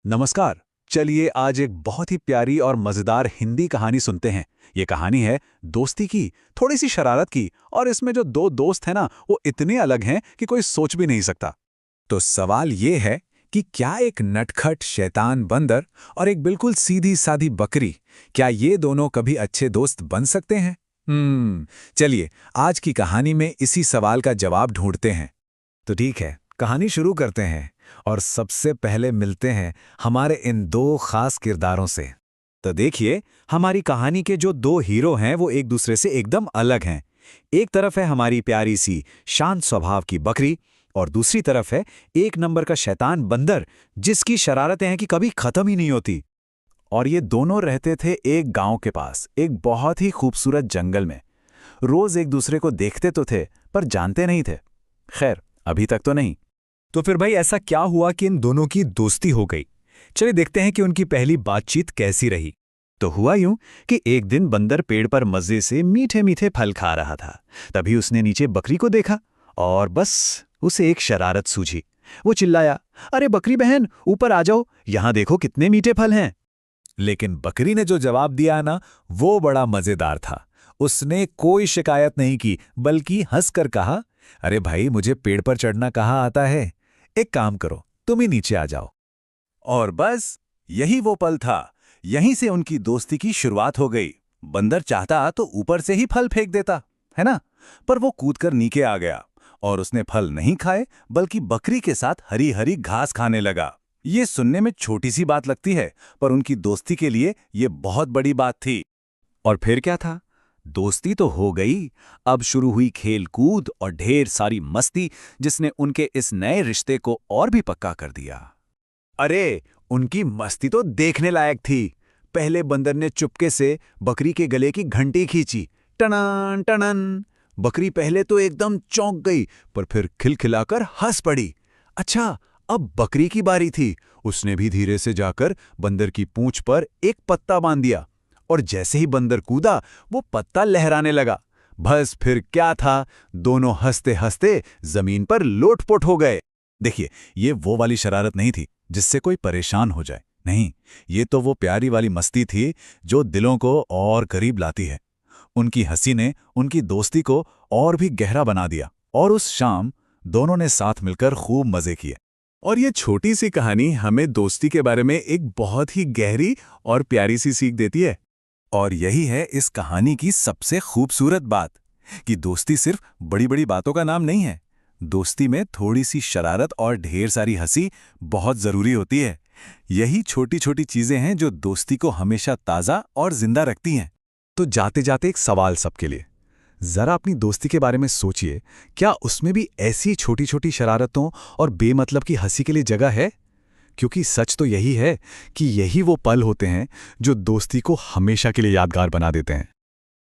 नमस्कार। चलिए आज एक बहुत ही प्यारी और मजेदार हिंदी कहानी सुनते हैं। ये कहानी है दोस्ती की, थोड़ी सी शरारत की, और इसमें जो दो दोस्त हैं ना वो इतने अलग हैं कि कोई सोच भी नहीं सकता। तो सवाल ये है कि क्या एक नटखट शैतान बंदर और एक बिल्कुल सीधी सादी बकरी, क्या ये दोनों कभी अच्छे दोस्त बन सकते हैं? चलिए आज की कहानी में इसी सवाल का जवाब ढूंढते हैं। तो ठीक है, कहानी शुरू करते हैं और सबसे पहले मिलते हैं हमारे इन दो खास किरदारों से। तो देखिए, हमारी कहानी के जो दो हीरो हैं वो एक दूसरे से एकदम अलग हैं। एक तरफ है हमारी प्यारी सी शांत स्वभाव की बकरी और दूसरी तरफ है एक नंबर का शैतान बंदर जिसकी शरारतें हैं कि कभी खत्म ही नहीं होती। और ये दोनों रहते थे एक गांव के पास, एक बहुत ही खूबसूरत जंगल में। रोज एक दूसरे को देखते तो थे पर जानते नहीं थे। खैर, अभी तक तो नहीं। तो फिर भाई ऐसा क्या हुआ कि इन दोनों की दोस्ती हो गई? चलिए देखते हैं कि उनकी पहली बातचीत कैसी रही। तो हुआ यूं कि एक दिन बंदर पेड़ पर मजे से मीठे मीठे फल खा रहा था। तभी उसने नीचे बकरी को देखा और बस उसे एक शरारत सूझी। वो चिल्लाया, अरे बकरी बहन, ऊपर आ जाओ, यहां देखो कितने मीठे फल हैं। लेकिन बकरी ने जो जवाब दिया ना, वो बड़ा मजेदार था। उसने कोई शिकायत नहीं की, बल्कि हंसकर कहा, अरे भाई, मुझे पेड़ पर चढ़ना कहाँ आता है? एक काम करो, तुम ही नीचे आ जाओ। और बस यही वो पल था। यहीं से उनकी दोस्ती की शुरुआत हो गई। बंदर चाहता तो ऊपर से ही फल फेंक देता, है ना? पर वो कूदकर नीचे आ गया और उसने फल नहीं खाए बल्कि बकरी के साथ हरी हरी घास खाने लगा। ये सुनने में छोटी सी बात लगती है, पर उनकी दोस्ती के लिए ये बहुत बड़ी बात थी। और फिर क्या था? दोस्ती तो हो गई। अब शुरू हुई खेल कूद और ढेर सारी मस्ती, जिसने उनके इस नए रिश्ते को और भी पक्का कर दिया। अरे, उनकी मस्ती तो देखने लायक थी। पहले बंदर ने चुपके से बकरी के गले की घंटी खींची, टनन टनन। बकरी पहले तो एकदम चौंक गई, पर फिर खिलखिलाकर हंस पड़ी। अच्छा, अब बकरी की बारी थी। उसने भी धीरे से जाकर बंदर की पूंछ पर एक पत्ता बांध दिया और जैसे ही बंदर कूदा, वो पत्ता लहराने लगा। बस फिर क्या था, दोनों हंसते हंसते जमीन पर लोटपोट हो गए। देखिए, ये वो वाली शरारत नहीं थी जिससे कोई परेशान हो जाए। नहीं, ये तो वो प्यारी वाली मस्ती थी जो दिलों को और करीब लाती है। उनकी हंसी ने उनकी दोस्ती को और भी गहरा बना दिया और उस शाम दोनों ने साथ मिलकर खूब मजे किए। और ये छोटी सी कहानी हमें दोस्ती के बारे में एक बहुत ही गहरी और प्यारी सी सीख देती है। और यही है इस कहानी की सबसे खूबसूरत बात, कि दोस्ती सिर्फ बड़ी बड़ी बातों का नाम नहीं है। दोस्ती में थोड़ी सी शरारत और ढेर सारी हंसी बहुत जरूरी होती है। यही छोटी छोटी चीजें हैं जो दोस्ती को हमेशा ताज़ा और जिंदा रखती हैं। तो जाते जाते एक सवाल सबके लिए, जरा अपनी दोस्ती के बारे में सोचिए, क्या उसमें भी ऐसी छोटी छोटी शरारतों और बेमतलब की हंसी के लिए जगह है? क्योंकि सच तो यही है कि यही वो पल होते हैं जो दोस्ती को हमेशा के लिए यादगार बना देते हैं।